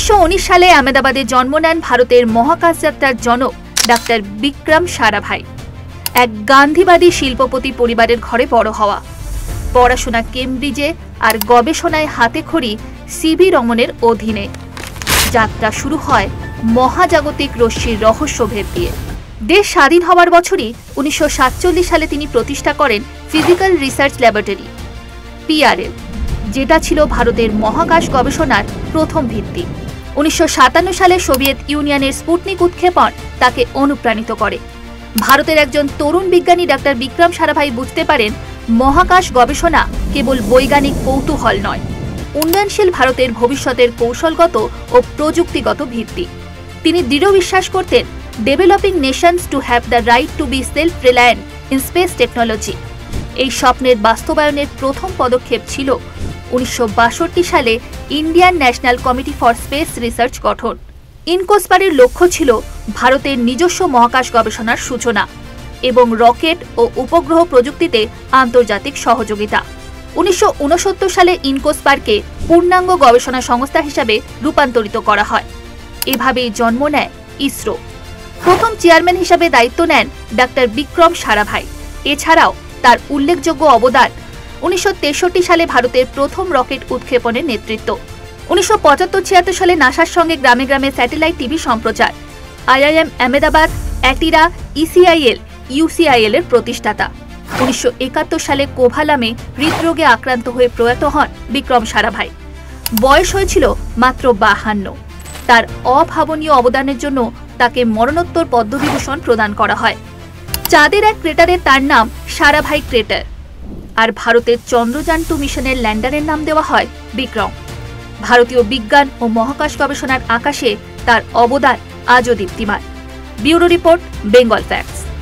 1919 সালে আহমেদাবাদে জন্ম নেন ভারতের মহাকাশ যাত্রার জনক ডাক্তার বিক্রম সারাভাই। এক গান্ধীবাদী শিল্পপতি পরিবারের ঘরে বড় হওয়া, পড়াশোনা কেমব্রিজে আর গবেষণায় হাতেখড়ি সিভি রমনের অধীনে। যাত্রা শুরু হয় মহাজাগতিক রশ্মির রহস্যভেদ দিয়ে। দেশ স্বাধীন হওয়ার বছরই 1947 সালে তিনি প্রতিষ্ঠা করেন ফিজিক্যাল রিসার্চ ল্যাবরেটরি PRL, যেটা ছিল ভারতের মহাকাশ গবেষণার প্রথম ভিত্তি। 1957 সালে সোভিয়েত ইউনিয়নের স্পুটনিক উৎক্ষেপণ তাকে অনুপ্রাণিত করে। ভারতের একজন তরুণ বিজ্ঞানী ডাক্তার বিক্রম সারাভাই বুঝতে পারেন মহাকাশ গবেষণা কেবল বৈজ্ঞানিক কৌতূহল নয়, উন্নয়নশীল ভারতের ভবিষ্যতের কৌশলগত ও প্রযুক্তিগত ভিত্তি। তিনি দৃঢ় বিশ্বাস করতেন developing Nations to have the right two B self reliant in space technology. এই স্বপ্নের বাস্তবায়নের প্রথম পদক্ষেপ ছিল 1962 সালে Indian national committee for space research গঠন। ইনকোস্পারের লক্ষ্য ছিল ভারতের নিজস্ব মহাকাশ গবেষণার সূচনা এবং রকেট ও উপগ্রহ প্রযুক্তিতে আন্তর্জাতিক সহযোগিতা। 1969 সালে ইনকোস্পারকে পূর্ণাঙ্গ গবেষণা সংস্থা হিসাবে রূপান্তরিত করা হয়। এভাবেই জন্ম নেয় ইসরো। প্রথম চেয়ারম্যান হিসাবে দায়িত্ব নেন ডাক্তার বিক্রম সারাভাই। এছাড়াও তার উল্লেখযোগ্য অবদান 1963 সালে ভারতের প্রথম রকেট উৎক্ষেপণের নেতৃত্ব। 1975-76 সালে নাসার সঙ্গে গ্রামে গ্রামে স্যাটেলাইট টিভি সম্প্রচার। IIM আহমেদাবাদ, অ্যাটিরা, ECIL, UCIL এর প্রতিষ্ঠাতা। 1971 সালে কোভালামে হৃদরোগে আক্রান্ত হয়ে প্রয়াত হন বিক্রম সারাভাই। বয়স হয়েছিল মাত্র 52। তার অভাবনীয় অবদানের জন্য তাকে মরণোত্তর পদ্মবিভূষণ প্রদান করা হয়। চাঁদের এক ক্রেটারে তার নাম সারাভাই ক্রেটার, আর ভারতের চন্দ্রযান 2 মিশনের ল্যান্ডারের নাম দেওয়া হয় বিক্রম। ভারতীয় বিজ্ঞান ও মহাকাশ গবেষণার আকাশে তার অবদান আজও দীপ্তিমান। Bureau report, Bengal facts.